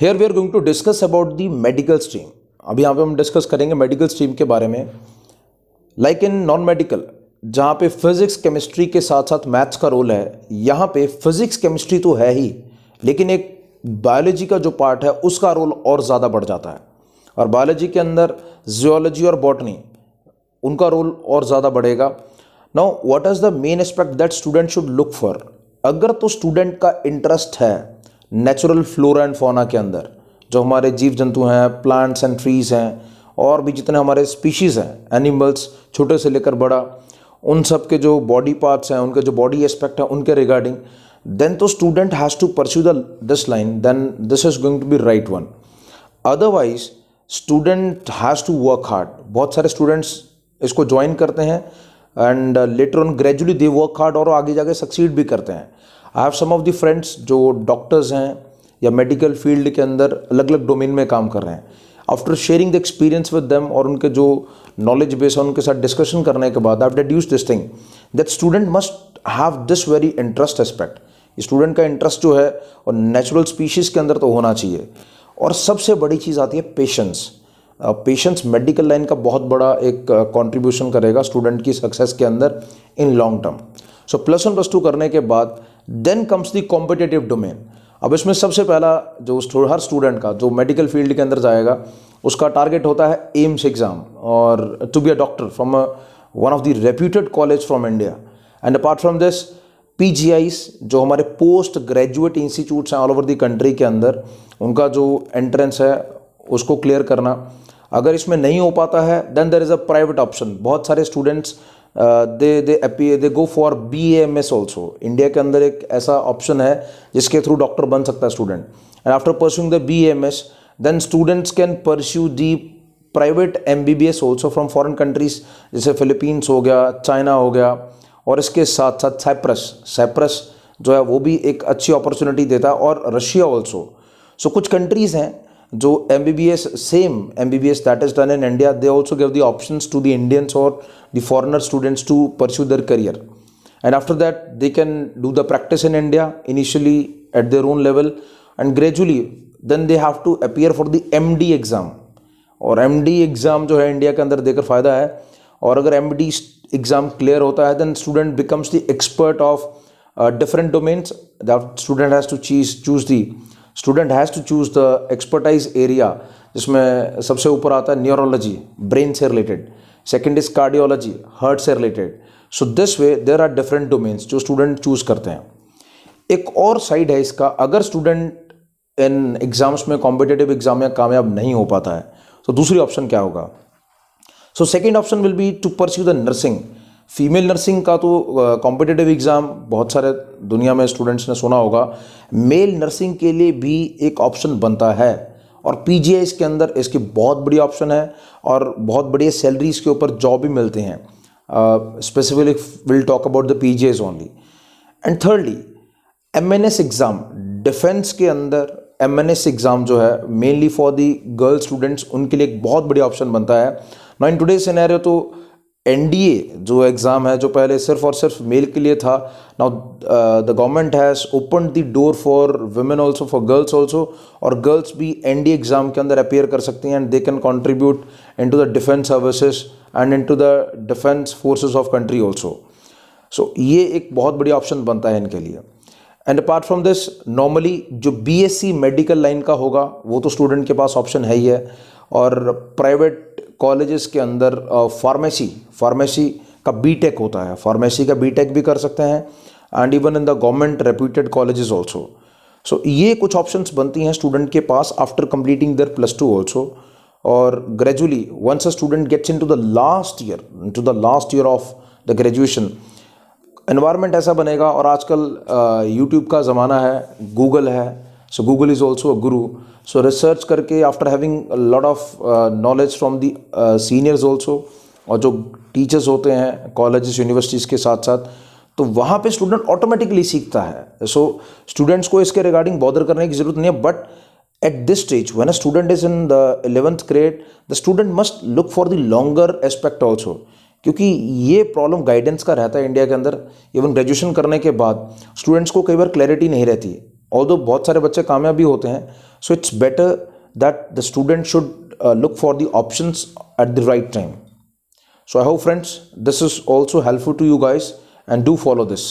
Here we are going to discuss about the medical stream. अभी यहाँ पे हम डिस्कस करेंगे मेडिकल स्ट्रीम के बारे में. लाइक इन नॉन मेडिकल जहाँ पे फिजिक्स केमिस्ट्री के साथ साथ मैथ्स का रोल है, यहाँ पे फिजिक्स केमिस्ट्री तो है ही, लेकिन एक बायोलॉजी का जो पार्ट है उसका रोल और ज़्यादा बढ़ जाता है. और बायोलॉजी के अंदर जियोलॉजी और बॉटनी, उनका रोल और ज़्यादा बढ़ेगा. Now what is the main aspect that student should look for. अगर तो स्टूडेंट का इंटरेस्ट है नेचुरल फ्लोरा एंड फौना के अंदर, जो हमारे जीव जंतु हैं, प्लांट्स एंड ट्रीज़ हैं, और भी जितने हमारे स्पीशीज़ हैं, एनिमल्स छोटे से लेकर बड़ा, उन सब के जो बॉडी पार्ट्स हैं, उनके जो बॉडी एस्पेक्ट हैं उनके रिगार्डिंग, देन तो student has to pursue this line, then this is going to be right one. Otherwise student has to work hard. बहुत सारे स्टूडेंट्स इसको ज्वाइन करते हैं and later on gradually they work hard और आगे जाके succeed भी करते हैं. I have some of the friends जो डॉक्टर्स हैं या मेडिकल फील्ड के अंदर अलग अलग डोमेन में काम कर रहे हैं. After sharing the experience with them और उनके जो नॉलेज बेस है उनके साथ डिस्कशन करने के बाद I have deduced this thing that student must have this very interest aspect. Student का इंटरेस्ट जो है और नेचुरल स्पीशीज़ के अंदर तो होना चाहिए. और सबसे बड़ी चीज़ आती है पेशेंस. पेशेंस मेडिकल लाइन का बहुत बड़ा एक कंट्रीब्यूशन करेगा स्टूडेंट की सक्सेस के अंदर इन लॉन्ग टर्म. सो +1 +2 करने के बाद then comes the competitive domain. अब इसमें सबसे पहला जो हर स्टूडेंट का जो मेडिकल फील्ड के अंदर जाएगा उसका टारगेट होता है एम्स एग्ज़ाम और to be a doctor from one of the reputed college from India. And apart from this PGIs जो हमारे पोस्ट ग्रेजुएट इंस्टीट्यूट्स हैं ऑल ओवर द कंट्री के अंदर, उनका जो एंट्रेंस है उसको क्लियर करना. अगर इसमें नहीं हो पाता है then there is a private option. बहुत सारे students they go for BAMS also. India के अंदर एक ऐसा ऑप्शन है जिसके थ्रू डॉक्टर बन सकता है student. And after pursuing the BAMS then students can pursue the private MBBS also from foreign countries, जैसे फिलीपींस हो गया, चाइना हो गया, और इसके साथ साथ साइप्रस जो है वो भी एक अच्छी अपॉर्चुनिटी देता है, और रशिया ऑल्सो. सो कुछ कंट्रीज़ हैं जो MBBS same MBBS that is done in India, they also give the options to the Indians और the foreigner students to pursue their career. And after that they can do the practice in India initially at their own level, and gradually then they have to appear for the MD exam. और MD exam जो है India के अंदर देकर फ़ायदा है. और अगर MD एग्ज़ाम क्लियर होता है then student becomes the expert of different domains. The student has to choose the expertise area, जिसमें सबसे ऊपर आता है न्यूरोलॉजी, ब्रेन से related. Second is cardiology, heart से related. So this way there are different domains जो student choose करते हैं. एक और साइड है इसका, अगर स्टूडेंट इन एग्जाम्स में कॉम्पिटेटिव एग्जाम में कामयाब नहीं हो पाता है तो दूसरी ऑप्शन क्या होगा. So second option will be to pursue the nursing. Female nursing का तो कॉम्पिटिटिव एग्ज़ाम बहुत सारे दुनिया में स्टूडेंट्स ने सुना होगा. मेल नर्सिंग के लिए भी एक ऑप्शन बनता है, और PGIs के अंदर इसकी बहुत बड़ी ऑप्शन है और बहुत बड़ी सैलरीज के ऊपर जॉब भी मिलते हैं. Specifically will talk about the PGIs only. And thirdly MNS exam. Defence के अंदर MNS एग्ज़ाम जो है mainly for the girl students, उनके लिए एक बहुत बड़ी ऑप्शन बनता है. नाउ इन टुडे सिनेरियो तो NDA जो एग्ज़ाम है जो पहले सिर्फ और सिर्फ मेल के लिए था, now the government has open the door for women also, for girls also, और गर्ल्स भी NDA एग्ज़ाम के अंदर अपीयर कर सकती हैं and they can contribute into the defence services and into the defence forces of country also. So ये एक बहुत बड़ी ऑप्शन बनता है इनके लिए. And apart from this normally जो BSc मेडिकल लाइन का होगा वो तो स्टूडेंट के पास ऑप्शन है ही है. और प्राइवेट कॉलेजेस के अंदर फार्मेसी का BTech होता है, फार्मेसी का BTech भी कर सकते हैं, and even in the government reputed colleges also. So ये कुछ ऑप्शंस बनती हैं स्टूडेंट के पास आफ्टर कंप्लीटिंग देयर +2 ऑल्सो. और gradually once a student gets into the last year of the graduation, environment ऐसा बनेगा. और आजकल यूट्यूब का ज़माना है, गूगल है, सो Google is also a Guru. So research करके after having a lot of knowledge from the seniors also, और जो टीचर्स होते हैं कॉलेजेस यूनिवर्सिटीज़ के साथ साथ, तो वहाँ पे स्टूडेंट ऑटोमेटिकली सीखता है. सो स्टूडेंट्स को इसके रिगार्डिंग बॉदर करने की ज़रूरत नहीं है. But at this stage when a student is in the 11th grade, the student must look for the longer aspect also, क्योंकि ये प्रॉब्लम गाइडेंस का रहता है इंडिया के अंदर. इवन ग्रेजुएशन करने के बाद स्टूडेंट्स को कई बार क्लैरिटी नहीं रहती ऑल्दो बहुत सारे बच्चे कामयाब भी होते हैं, so it's better that the student should look for the options at the right time. So I hope friends this is also helpful to you guys and do follow this.